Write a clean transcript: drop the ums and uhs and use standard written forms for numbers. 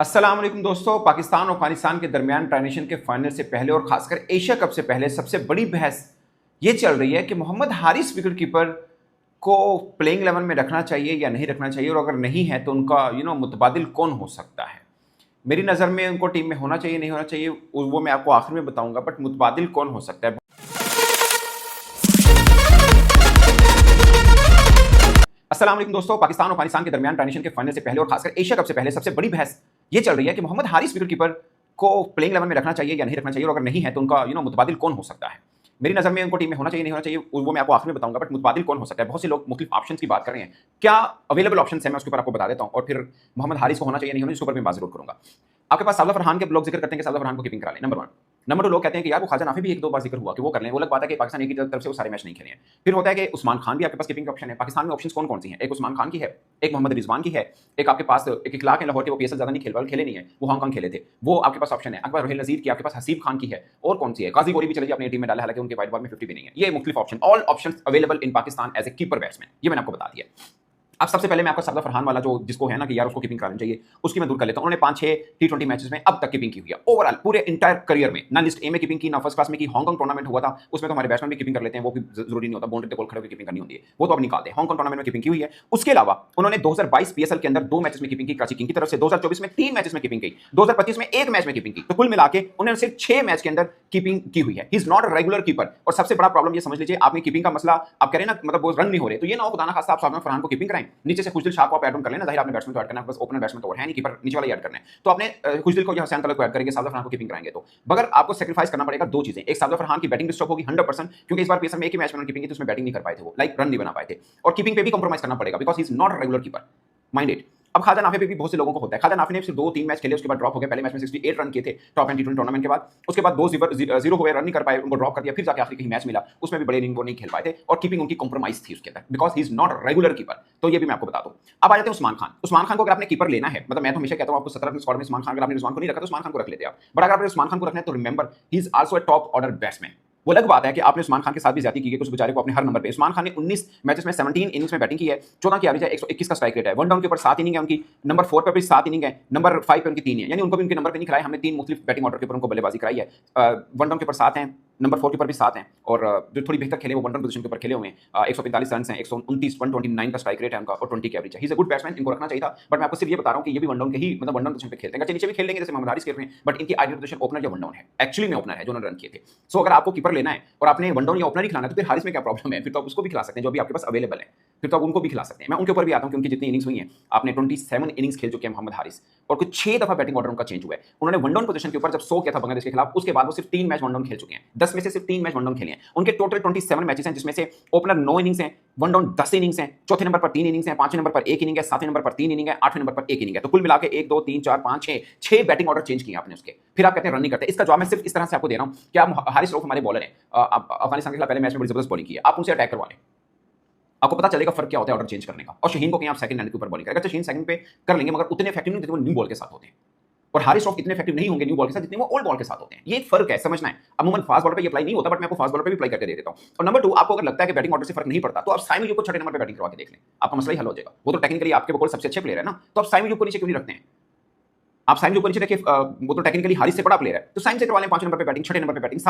अस्सलाम वालेकुम दोस्तों। पाकिस्तान और अफगानिस्तान के दरमियान ट्रांजिशन के फाइनल से पहले और खासकर एशिया कप से पहले सबसे बड़ी बहस ये चल रही है कि मोहम्मद हारिस विकेट कीपर को प्लेइंग 11 में रखना चाहिए या नहीं रखना चाहिए, और अगर नहीं है तो उनका मुतबादिल कौन हो सकता है। मेरी नज़र में उनको टीम में होना चाहिए, नहीं होना चाहिए, वो मैं आपको आखिर में बताऊंगा, बट मुतबादिल कौन हो सकता है। अस्सलाम वालेकुम दोस्तों। पाकिस्तान और अफगानिस्तान के दरमियान ट्रांजिशन के फाइनल से पहले और खासकर एशिया कप से पहले सबसे बड़ी बहस ये चल रही है कि मोहम्मद हारिस विकेट कीपर को प्लेइंग 11 में रखना चाहिए या नहीं रखना चाहिए, और अगर नहीं है तो उनका मुतबादिल कौन हो सकता है। मेरी नज़र में उनको टीम में होना चाहिए, नहीं होना चाहिए, वो मैं आपको आखिर में बताऊंगा, बट मुतबादिल कौन हो सकता है। बहुत से लोग मुख्तलिफ ऑप्शंस की बात कर रहे हैं। क्या अवेलेबल ऑप्शन है मैं उसके ऊपर आपको बता देता हूं, और फिर मोहम्मद हारिस को होना चाहिए नहीं होना इसके ऊपर मैं बात जरूर करूंगा। आपके पास साबला फरहान के लोग जिक्र करते हैं कि साबला फरहान को कीपिंग करा लें, नंबर 1। नंबर 2, लोग कहते हैं कि यार वो ख्वाजा नाफी भी एक दो बार जिक्र हुआ कि वो कर लें। वो अलग बात है कि पाकिस्तान की तरफ से वो सारे मैच नहीं खेले हैं। फिर होता है कि उस्मान खान भी आपके पास कीपिंग का ऑप्शन है। पाकिस्तान में ऑप्शंस कौन कौन सी हैं? एक उस्मान खान की है, एक मोहम्मद रिजवान की है, एक आपके पास एक इखलाक है लाहौर के, वो पीएसएल ज्यादा नहीं खेले नहीं है, वो हांगकांग खेले थे, वो आपके पास ऑप्शन है। आपके पास रोहिल नजीर की, आपके पास हसीब खान की है, और कौन सी है? काजी गोरी भी चले अपनी टीम में डाला, हालांकि उनके वाइड बॉल में 50 भी नहीं है। ये मुख्तलिफ option, all option available in Pakistan as a keeper batsman, ये मैंने आपको बता दिया। अब सबसे पहले मैं आपको साबला फरहान वाला जो जिसको है ना कि यार उसको कीपिंग करानी चाहिए, उसकी मैं दूर कर लेता हूं। उन्होंने 5-6 टी20 मैचेस में अब तक कीपिंग की हुई है ओवरऑल पूरे इंटायर करियर में। ना लिस्ट ए में कीपिंग की, ना फर्स्ट क्लास में की। हांगकांग टूर्नामेंट हुआ था, उसमें तो हमारे बैट्समैन भी कीपिंग कर लेते हैं, वो भी जरूरी नहीं होता, बाउंड्री पे बॉल खड़े होकर कीपिंग करनी होती है, वो तो अब निकालते हैं। हांगकांग टूर्नामेंट में कीपिंग की हुई है। उसके अलावा उन्होंने 2022 पीएसएल के अंदर 2 मैचेस में कीपिंग की कराची किंग की तरफ से, 2024 में 3 मैचेस में कीपिंग की, 2025 में 1 मैच में कीपिंग की। तो कुल मिला के उन्होंने सिर्फ 6 मैच के अंदर कीपिंग की हुई है। He is not a regular keeper. और सबसे बड़ा प्रॉब्लम ये समझ लीजिए, आपने कीपिंग का मसला आप करें ना, मतलब वो रन नहीं हो रहे, तो ये ना हो खुदा ना खास्ता आप साबला फरहान को कीपिंग कराएं, नीचे से खुशदिल शाह को आप ऐड ऑन कर लेना, जाहिर आपने बैट्समैन तो ऐड करना है, बस ओपनर बैट्समैन तो है नहीं, कीपर नीचे वाला ही ऐड करना है। तो आपने खुशदिल को या हुसैन तलक को ऐड करेंगे, साबला फरहान को कीपिंग कराएंगे, तो मगर आपको सेक्रीफाइस करना पड़ेगा 2 चीजें। एक, साबला फरहान की बैटिंग डिस्टर्ब होगी 100%, क्योंकि इस बार पीएसएल में एक ही मैच में कीपिंग की तो उसमें बैटिंग नहीं कर पाए थे, वो लाइक रन नहीं बना पाए थे, और कीपिंग पे भी कॉम्प्रोमाइज करना पड़ेगा because he is not a regular keeper, mind it. अब ख्वाजा नाफी पे भी बहुत से लोगों को होता है। ख्वाजा नाफी ने सिर्फ 2-3 मैच खेले, उसके बाद ड्रॉप हो गया। पहले मैच में 68 रन किए थे टॉप एंड टी20 टूर्नामेंट के बाद, उसके बाद 2-0 हुए, रन नहीं कर पाए, उनको ड्रॉप कर दिया, फिर जाके आखिरी कहीं मैच मिला, उसमें भी बड़े इनिंग वो नहीं खेल पाए थे, और कीपिंग उनकी कॉम्प्रोमाइज थी उसके अंदर, because he is not regular keeper. तो ये भी मैं आपको बता दूं। अब आ जाते हैं उस्मान खान। उस्मान खान को अगर आपने कीपर लेना है, मतलब मैं तो हमेशा कहता हूं आपको 17 स्क्वाड में उस्मान खान, अगर आपने उस्मान को नहीं रखा तो उस्मान खान को रख लेते आप, बट अगर आपने उस्मान खान को रखना है तो remember he is also a top order batsman. वो अलग बात है कि आपने उस्मान खान के साथ भी ज्यादा की है, कुछ बेचारे को अपने हर नंबर पे। उस्मान खान ने 19 मैचेस में 17 इनिंग्स में बैटिंग की है, 14 की एवरेज है, 121 का स्ट्राइक रेट है, वन डाउन के ऊपर 7 इनिंग है उनकी, नंबर 4 पे भी 7 इनिंग है, नंबर 5 पे उनकी 3 है, यानी उनको भी उनके नंबर पे नहीं खिलाया, हमने 3 मुख्तलिफ बैटिंग ऑर्डर के ऊपर उनको बल्लेबाजी कराई है। वन डाउन के ऊपर 7 हैं, नंबर 4 के ऊपर भी 7 हैं, और जो थोड़ी बेहतर खेले वो वन डाउन पोजीशन के ऊपर खेले हुए हैं। 145 रन हैं, 129 का स्ट्राइक रेट है उनका, और 20 की एवरेज है। He is a good batsman, इनको रखना चाहिए था, बट मैं आपको सिर्फ ये बता रहा हूं कि ये भी वन डाउन के ही, मतलब वन डाउन पोजीशन पे खेलते हैं, नीचे भी खेल लेंगे जैसे मोहम्मद हारिस खेल रहे हैं, बट इनकी आइडियल पोजीशन ओपनर या वन डाउन है। एक्चुअली में ओपनर है जो उन्होंने रन किए थे। सो अगर आपको कीपर लेना है और आपने वन डाउन या ओपनर ही खिलाना है, तो फिर हारिस में क्या प्रॉब्लम है? फिर तो आप उसको भी खिला सकते हैं जो भी आपके पास अवेलेबल है, फिर तो आप उनको भी खिला सकते हैं। मैं उनके ऊपर भी आता हूं कि उनकी जितनी इनिंग्स हुई हैं, आपने 27 इनिंग्स खेल चुके हैं मोहम्मद हारिस, और कुछ 6 दफा बैटिंग ऑर्डर उनका चेंज हुआ है। उन्होंने वन डाउन पोजीशन के ऊपर जब 100 किया था बांग्लादेश के खिलाफ, उसके बाद वो सिर्फ 3 मैच वन डाउन खेल चुके हैं, 10 में से सिर्फ 3 मैच वन डाउन खेले हैं। उनके टोटल 27 मैचेस हैं, जिसमें से ओपनर 9 इनिंग्स हैं, वन डाउन 10 इनिंग्स हैं, चौथे नंबर पर 3 इनिंग्स हैं, पांचवें नंबर पर 1 इनिंग है, सातवें नंबर पर 3 इनिंग है, आठवें नंबर पर 1 इनिंग है। तो कुल मिला के 1 2 3 4 5 6 बैटिंग ऑर्डर चेंज किए आपने उसके, फिर आप कहते हैं रन नहीं करते। इसका जवाब मैं सिर्फ इस तरह से आपको दे रहा हूं कि आप हारिस रऊफ हमारे बॉलर हैं, अफगानिस्तान के खिलाफ पहले मैच में बड़ी जबरदस्त बॉलिंग की है, आप उनसे अटैक करवा लें, आपको पता चलेगा फर्क क्या होता है ऑर्डर चेंज करने का। और शहीन को कहीं आप सेकंड हैंड के ऊपर बॉलिंग करेगा, तो शहीन सेकंड पे कर लेंगे, मगर उतने इफेक्टिव नहीं जितने न्यू बॉल के साथ होते हैं, और हारिस रऊफ इतने इफेक्टिव नहीं होंगे न्यू बॉल के साथ जितने वो ओल्ड बॉल के साथ होते हैं। ये फर्क है, समझना है। अमूमन फास्ट बॉलर पे ये अप्लाई नहीं होता, बट मैं आपको फास्ट बॉलर पे भी अप्लाई करके दे देता हूं। और नंबर 2, आपको अगर लगता है कि बैटिंग ऑर्डर से फर्क नहीं पड़ता, तो आप साइम यूब को छठे नंबर पे बैटिंग करवा के देख लें, आपका मसला ही हल हो जाएगा। वो तो टेक्निकली आपके बॉल सबसे अच्छे प्लेयर है ना, तो आप साइम यूब को नीचे क्यों नहीं रखते हैं? आप साइम यूब को नीचे रखिए, वो तो टेक्निकली हारिस से बड़ा प्लेयर है, तो साइम से करवा लें 5 नंबर पे बैटिंग, छठे नंबर पे बैटिंग,